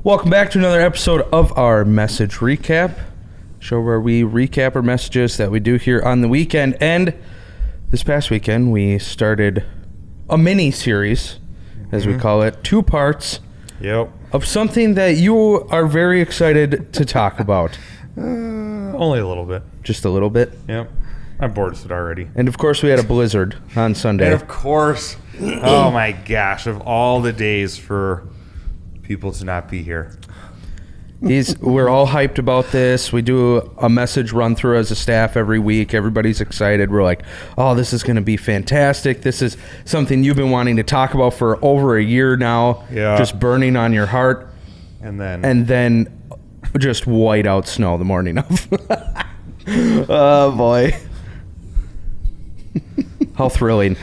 Welcome back to another episode of our Message Recap, show where we recap our messages that we do here on the weekend. And this past weekend, we started a mini-series, as we call it, 2 parts of something that you are very excited to talk about. Only a little bit. Just a little bit? Yep. I'm bored with it already. And of course, we had a blizzard on Sunday. And of course, oh my gosh, of all the days for people to not be here. We're all hyped about this. We do a message run through as a staff every week. Everybody's excited. We're like, oh, this is going to be fantastic. This is something you've been wanting to talk about for over a year now. Yeah. Just burning on your heart. And then just white out snow the morning of. Oh, boy. How thrilling.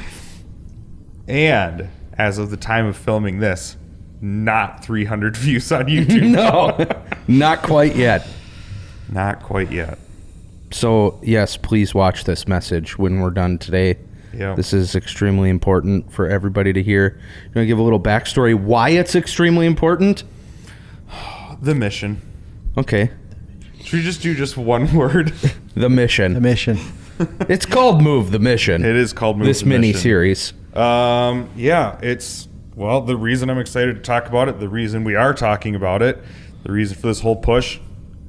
And as of the time of filming this, not 300 views on YouTube. No, not quite yet. Not quite yet. So, yes, please watch this message when we're done today. Yeah. This is extremely important for everybody to hear. You want to give a little backstory why it's extremely important? The mission. Okay. Should we just do just one word? The mission. The mission. It's called Move the Mission. It is called Move this the Mission. mini-series. Yeah, it's... Well, the reason I'm excited to talk about it, the reason we are talking about it, the reason for this whole push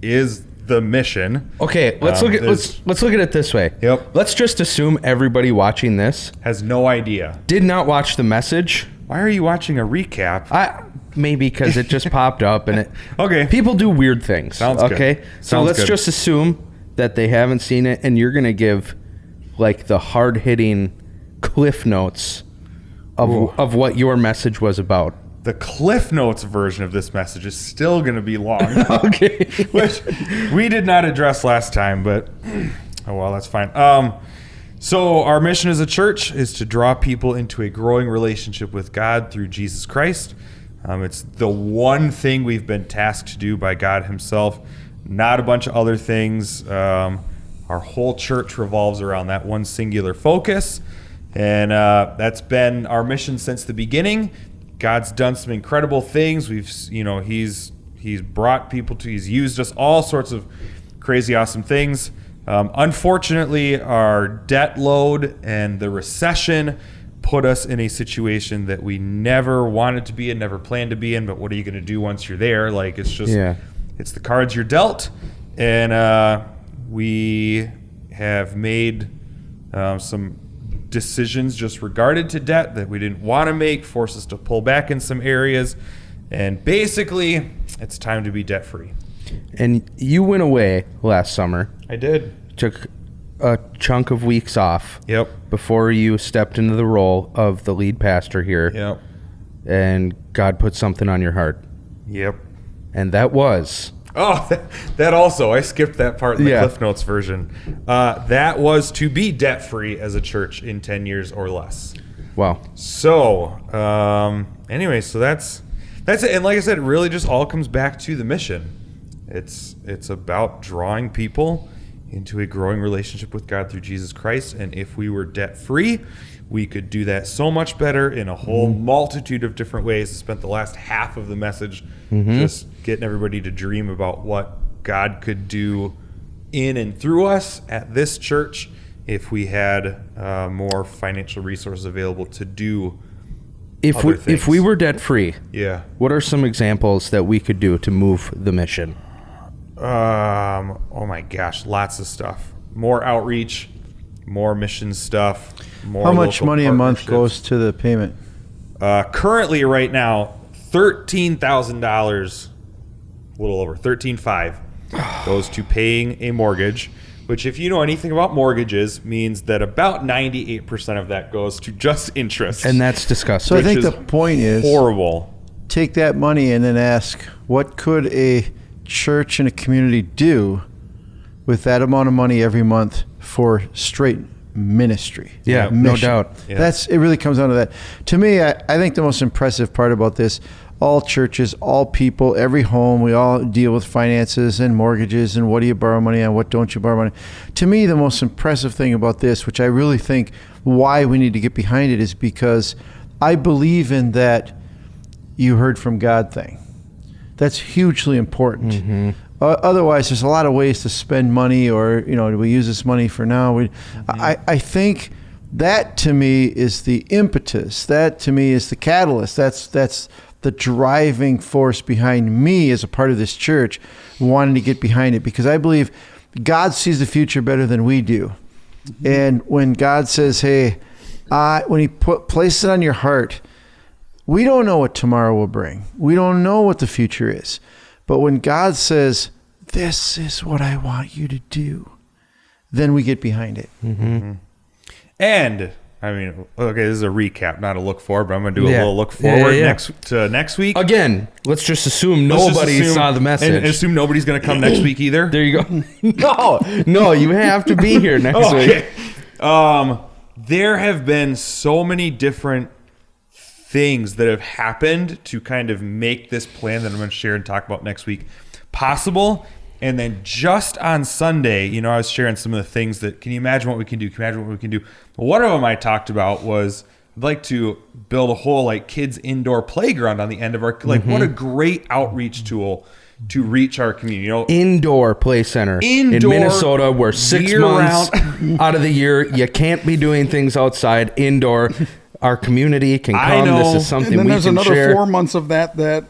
is the mission. Okay, let's look at it this way. Yep. Let's just assume everybody watching this Has no idea. did not watch the message. Why are you watching a recap? Maybe because it just popped up and it. Okay. People do weird things. Sounds good. Okay. So Sounds let's good. just assume that they haven't seen it, and you're gonna give like the hard hitting cliff notes of what your message was about. The Cliff Notes version of this message is still going to be long. Okay. Which we did not address last time, but oh well, that's fine. So our mission as a church is to draw people into a growing relationship with God through Jesus Christ. It's the one thing we've been tasked to do by God himself, not a bunch of other things. Our whole church revolves around that one singular focus. And that's been our mission since the beginning. God's done some incredible things. He's brought people to, he's used us all sorts of crazy, awesome things. Unfortunately, our debt load and the recession put us in a situation that we never wanted to be in, never planned to be in. But what are you going to do once you're there? Like, it's just, It's the cards you're dealt. And we have made some decisions just regarded to debt that we didn't want to make, forced us to pull back in some areas, and basically it's time to be debt free. And you went away last summer. I did. Took a chunk of weeks off. Yep. Before you stepped into the role of the lead pastor here. Yep. And God put something on your heart. Yep. And that was... Oh, that also, I skipped that part in the Cliff Notes version. That was to be debt-free as a church in 10 years or less. Wow. So, anyway, so that's it. And like I said, it really just all comes back to the mission. It's about drawing people into a growing relationship with God through Jesus Christ. And if we were debt-free, we could do that so much better in a whole multitude of different ways. I spent the last half of the message just getting everybody to dream about what God could do in and through us at this church if we had more financial resources available to do other things. If we were debt-free, what are some examples that we could do to move the mission? Oh my gosh, lots of stuff. More outreach, more mission stuff. More How much money a month goes to the payment? Currently, right now, $13,000, a little over $13,500, goes to paying a mortgage. Which, if you know anything about mortgages, means that about 98% of that goes to just interest. And that's disgusting. So I think the point is horrible. Take that money and then ask, what could a church and a community do with that amount of money every month for straight ministry? No doubt. It really comes down to that. To me, I think the most impressive part about this, all churches, all people, every home. We all deal with finances and mortgages and what do you borrow money on, what don't you borrow money. To me, the most impressive thing about this, which I really think why we need to get behind it, is because I believe in that you heard from God thing. That's hugely important. Mm-hmm. Otherwise, there's a lot of ways to spend money, or do we use this money for now? I think that to me is the impetus. That to me is the catalyst. That's the driving force behind me as a part of this church, wanting to get behind it, because I believe God sees the future better than we do. Mm-hmm. And when God says, "Hey," when He places it on your heart, we don't know what tomorrow will bring. We don't know what the future is. But when God says, "This is what I want you to do," then we get behind it. Mm-hmm. And I mean, okay, this is a recap, not a look forward, but I'm going to do a little look forward next week. Again, let's just assume nobody saw the message. And assume nobody's going to come next week either. There you go. No, you have to be here next week. There have been so many different things that have happened to kind of make this plan that I'm going to share and talk about next week possible. And then just on Sunday, I was sharing some of the things that, can you imagine what we can do? Can you imagine what we can do? One of them I talked about was I'd like to build a whole kids indoor playground on the end of our, what a great outreach tool to reach our community. Indoor play center in Minnesota, where 6 months out of the year, you can't be doing things outside. Indoor, our community can come. This is something we can share. And then there's another 4 months of that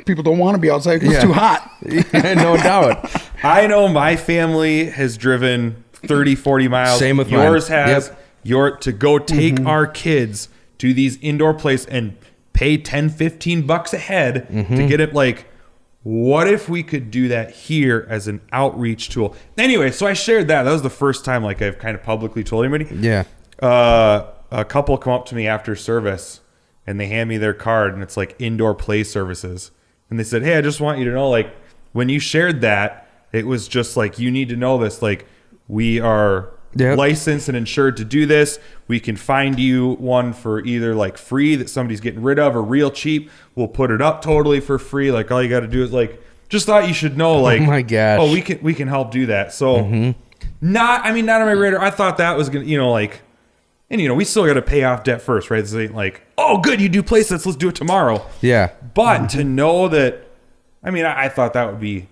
people don't want to be outside because it's too hot. No doubt. I know my family has driven 30, 40 miles. Same with yours mine. has. To go take our kids to these indoor places and pay $10, $15 a head to get it. What if we could do that here as an outreach tool? Anyway, so I shared that. That was the first time I've kind of publicly told anybody. Yeah. A couple come up to me after service and they hand me their card, and it's indoor play services. And they said, "Hey, I just want you to know, when you shared that, it was just you need to know this. We are licensed and insured to do this. We can find you one for either free that somebody's getting rid of or real cheap. We'll put it up totally for free. All you got to do is just thought you should know, oh my gosh. Oh, we can help do that." So not on my radar. I thought that was going to, and we still got to pay off debt first, right? This ain't "Oh, good, you do play sets, let's do it tomorrow." Yeah. But to know that, I thought that would be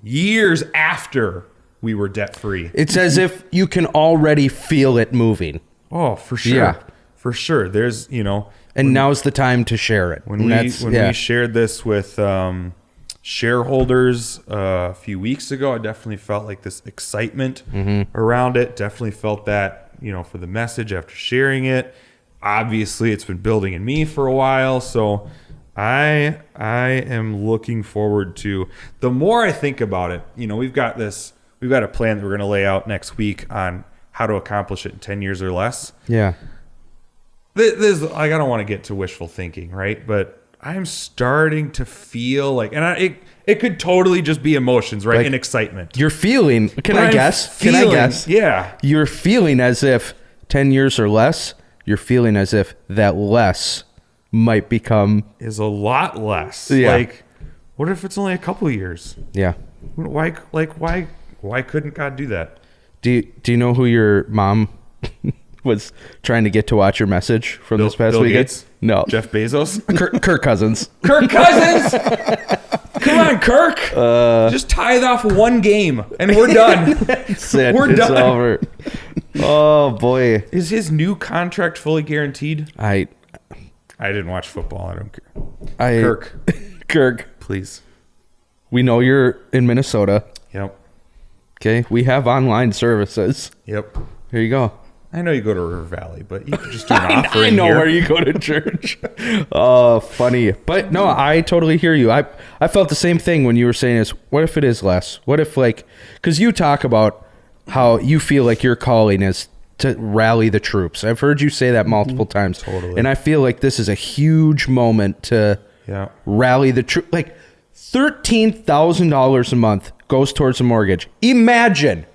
years after we were debt free. It's as if you can already feel it moving. Oh, for sure. Yeah. For sure. There's, and now's the time to share it. When we shared this with shareholders a few weeks ago, I definitely felt this excitement around it. Definitely felt that, for the message after sharing it. Obviously, it's been building in me for a while, so I am looking forward to. The more I think about it, we've got a plan that we're going to lay out next week on how to accomplish it in 10 years or less. Yeah. I don't want to get to wishful thinking, right? But I'm starting to feel it could totally just be emotions, right? And excitement. You're feeling, can I guess? Yeah. You're feeling as if 10 years or less, you're feeling as if that less might become is a lot less. Yeah. What if it's only a couple years? Yeah. Why couldn't God do that? Do you know who your mom was trying to get to watch your message from this past weekend? Gates? No. Jeff Bezos? Kirk Cousins. Kirk Cousins! Come on, Kirk. Just tithe off one game and we're done. That's it. We're it's done. Over. Oh boy. Is his new contract fully guaranteed? I didn't watch football. I don't care. Kirk, please. We know you're in Minnesota. Yep. Okay. We have online services. Yep. Here you go. I know you go to River Valley, but you could just do an offering. I know here. where you go to church. Oh, funny. But no, I totally hear you. I felt the same thing when you were saying this. What if it is less? What if because you talk about how you feel like your calling is to rally the troops. I've heard you say that multiple times. Totally. And I feel like this is a huge moment to rally the troops. $13,000 a month goes towards a mortgage. Imagine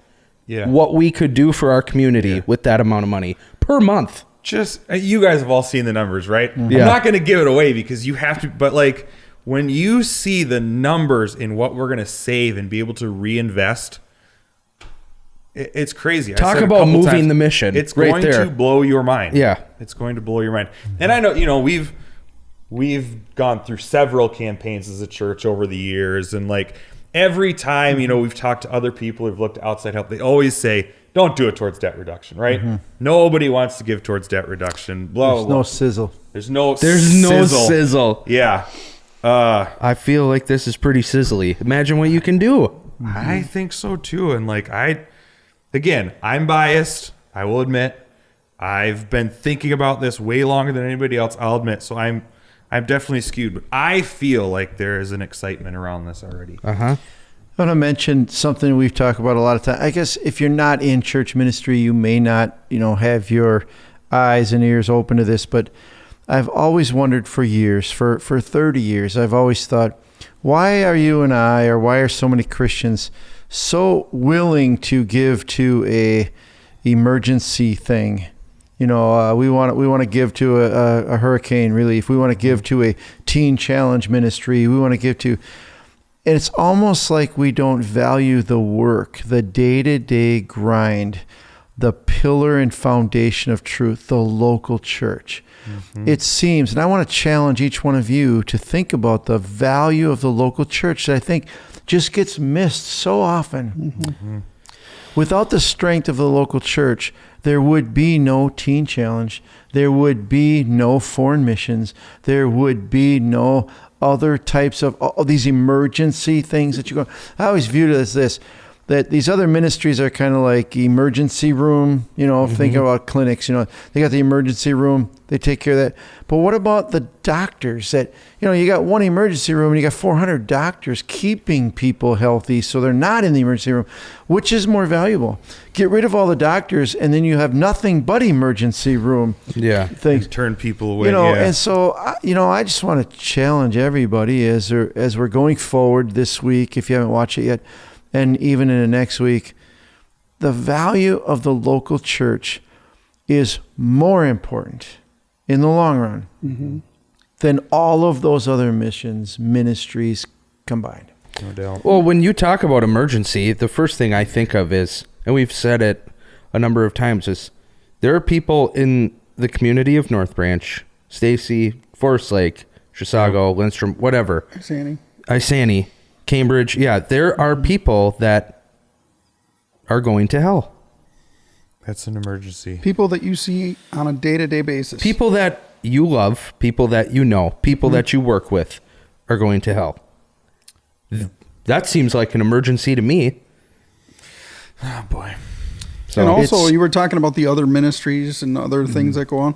what we could do for our community with that amount of money per month. just you guys have all seen the numbers, right? Yeah. I'm not going to give it away because you have to, but like when you see the numbers in what we're going to save and be able to reinvest, it's crazy. Talk about moving the mission. It's right going there. to blow your mind. Yeah. It's going to blow your mind. And I know, we've gone through several campaigns as a church over the years, and like every time, we've talked to other people who've looked at outside help, they always say, don't do it towards debt reduction, right? Nobody wants to give towards debt reduction. Blah, There's blah, no blah. sizzle. There's no sizzle. Yeah. I feel like this is pretty sizzly. Imagine what you can do. I think so too. And like again, I'm biased. I will admit. I've been thinking about this way longer than anybody else, I'll admit. So I'm definitely skewed, but I feel like there is an excitement around this already. Uh-huh. I want to mention something we've talked about a lot of time. I guess if you're not in church ministry, you may not, have your eyes and ears open to this, but I've always wondered for years, for 30 years, I've always thought, why are you and I, or why are so many Christians so willing to give to a emergency thing? We want to give to a hurricane relief. We want to give to a teen challenge ministry. We want to give to, and it's almost like we don't value the work, the day-to-day grind, the pillar and foundation of truth, the local church. It seems, and I want to challenge each one of you to think about the value of the local church that I think just gets missed so often. Without the strength of the local church, there would be no teen challenge. There would be no foreign missions. There would be no other types of all these emergency things that you go. I always viewed it as this, that these other ministries are kind of like emergency room, thinking about clinics, they got the emergency room, they take care of that. But what about the doctors that, you got one emergency room and you got 400 doctors keeping people healthy so they're not in the emergency room? Which is more valuable? Get rid of all the doctors and then you have nothing but emergency room things. And turn people away. And so, I just want to challenge everybody as we're going forward this week, if you haven't watched it yet, and even in the next week, the value of the local church is more important in the long run than all of those other ministries combined. No doubt. Well, when you talk about emergency, the first thing I think of is, and we've said it a number of times, is there are people in the community of North Branch, Stacy, Forest Lake, Chisago, Lindstrom, whatever. Isani, Cambridge. Yeah, there are people that are going to hell. That's an emergency. People that you see on a day-to-day basis. People that you love, people that you know, people that you work with are going to hell. That seems like an emergency to me. Oh, boy. So and also, you were talking about the other ministries and other things that go on.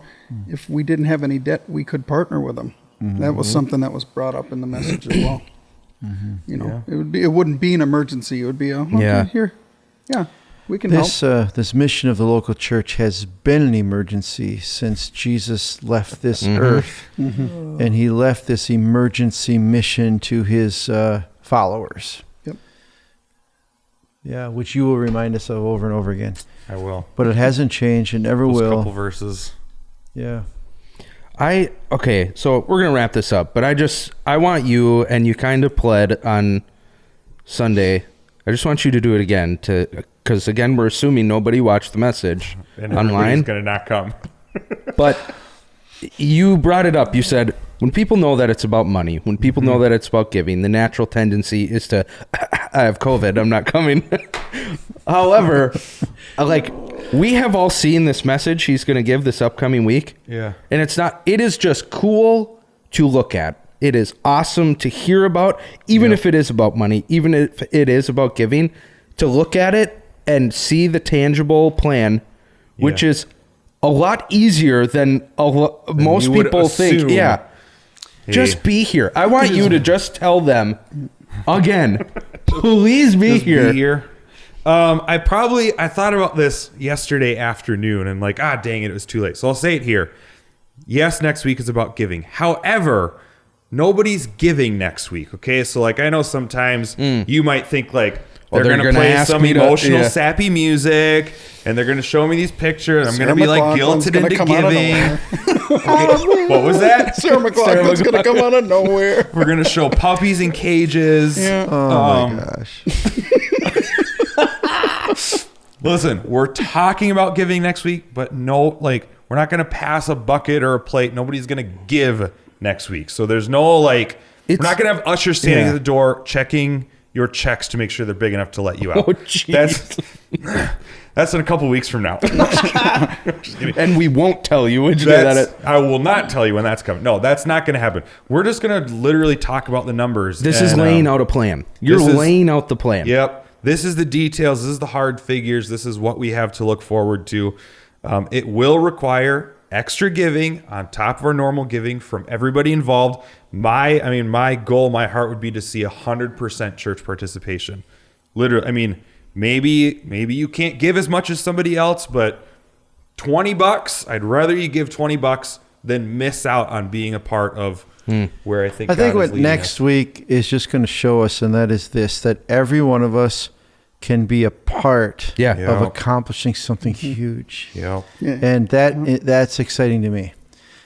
If we didn't have any debt, we could partner with them. That was something that was brought up in the message as well. It wouldn't be an emergency. It would be here. Yeah, we can help. This mission of the local church has been an emergency since Jesus left this earth, and he left this emergency mission to his followers. Yep. Yeah, which you will remind us of over and over again. I will. But it hasn't changed. It never Those will. couple verses. Yeah. So we're gonna wrap this up, but I want you, and you kind of pled on Sunday. I just want you to do it again, because again, we're assuming nobody watched the message And online. everybody's going to not come. But you brought it up. You said when people know that it's about money, when people know that it's about giving, the natural tendency is to, I have COVID, I'm not coming. However, we have all seen this message he's going to give this upcoming week. Yeah. And it is just cool to look at. It is awesome to hear about, even if it is about money, even if it is about giving, to look at it and see the tangible plan, which is a lot easier than most people think. Yeah. Hey, just be here. I want you to just tell them again, please be here. I thought about this yesterday afternoon and dang it was too late. So I'll say it here. Yes, next week is about giving. However, nobody's giving next week. Okay. So I know sometimes you might think They're going to gonna play ask some me to- emotional, yeah. sappy music, and they're going to show me these pictures. I'm going to Sarah be like McLachlan's guilted gonna into come out of giving. nowhere. Okay, what was that? Sarah McLachlan's going to come out of nowhere. We're going to show puppies in cages. Yeah. Oh my gosh. Listen, we're talking about giving next week, but no, like, we're not going to pass a bucket or a plate. Nobody's going to give next week. So there's no, like, we're not going to have ushers standing at the door checking your checks to make sure they're big enough to let you out. Oh, jeez. That's in a couple weeks from now. And we won't tell you. Would you do that? I will not tell you when that's coming. No, that's not going to happen. We're just going to literally talk about the numbers. This is laying out a plan. You're laying out the plan. Yep. This is the details. This is the hard figures. This is what we have to look forward to. It will require extra giving on top of our normal giving from everybody involved. My goal, my heart would be to see 100% church participation. Literally, maybe you can't give as much as somebody else, but $20, I'd rather you give $20 than miss out on being a part of where I think God is what leading next us. week is just going to show us, and that is this, that every one of us can be a part Yeah. of Yeah. accomplishing something huge. Yeah. Yeah. And that's exciting to me,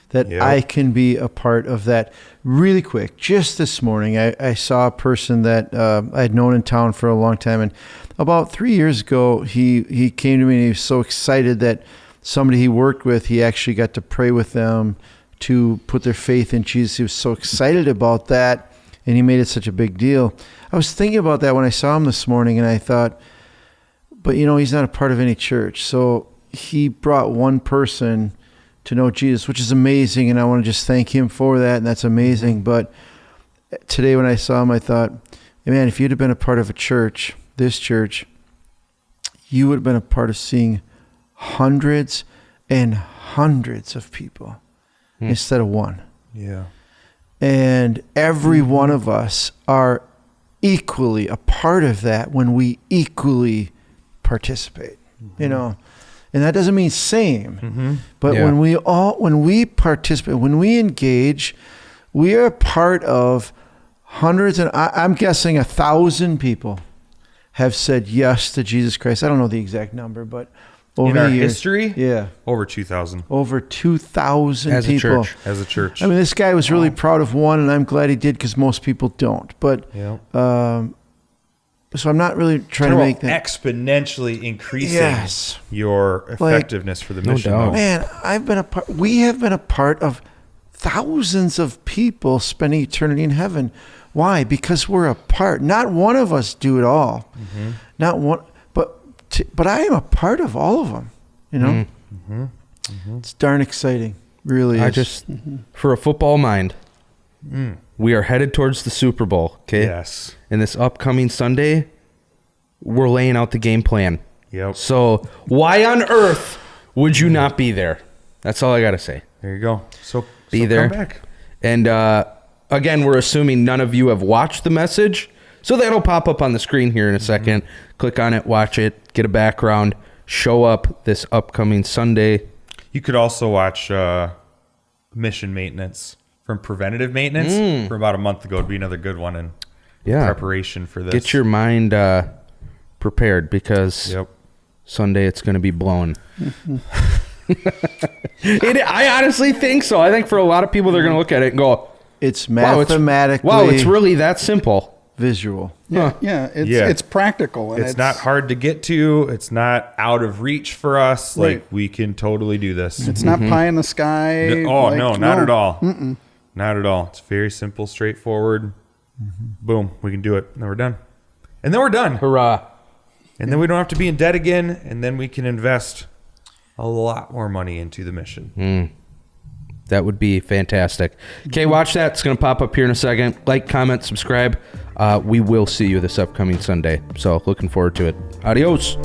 that Yep. I can be a part of that. Really quick, just this morning, I saw a person that I had known in town for a long time, and about 3 years ago, he came to me and he was so excited that somebody he worked with, he actually got to pray with them to put their faith in Jesus. He was so excited about that, and he made it such a big deal. I was thinking about that when I saw him this morning, and I thought, but he's not a part of any church. So he brought one person to know Jesus, which is amazing, and I want to just thank him for that, and that's amazing. But today when I saw him, I thought, hey man, if you'd have been a part of a church, this church, you would have been a part of seeing hundreds and hundreds of people instead of one. Yeah. And every one of us are equally a part of that when we equally participate, and that doesn't mean same, but Yeah. when we participate, when we engage, we are part of hundreds, and I'm guessing 1,000 people have said yes to Jesus Christ. I don't know the exact number, but over In the our years, history? yeah, Over 2,000 over 2,000 As a people. church. as a church. I mean, this guy was really proud of one, and I'm glad he did because most people don't. But Yeah. so I'm not really trying to make that. exponentially increasing Yes. your effectiveness for the mission. doubt. Man, we have been a part of thousands of people spending eternity in heaven. Why? Because we're a part. Not one of us do it all. Not one, but I am a part of all of them. It's darn exciting. Really is. For a football mind, we are headed towards the Super Bowl. Okay. Yes. And this upcoming Sunday, we're laying out the game plan. Yep. So why on earth would you not be there? That's all I got to say. There you go. So Be there. Come back. And again, we're assuming none of you have watched the message. So that'll pop up on the screen here in a second. Click on it, watch it, get a background, show up this upcoming Sunday. You could also watch Mission Maintenance from Preventative Maintenance from about a month ago. It'd be another good one in preparation for this. Get your mind prepared because Yep. Sunday it's going to be blown. I honestly think so. I think for a lot of people, they're going to look at it and go, It's wow, mathematically it's really that simple. visual. Huh. It's practical. And It's not hard to get to. It's not out of reach for us. Right. Like, we can totally do this. It's not pie in the sky. No, not at all. Mm-mm. Not at all. It's very simple, straightforward. Boom, we can do it. And then we're done. And then we're done. Hurrah. And then we don't have to be in debt again. And then we can invest a lot more money into the mission. That would be fantastic. Okay, watch that. It's going to pop up here in a second. Like, comment, subscribe. We will see you this upcoming Sunday. So looking forward to it. Adios.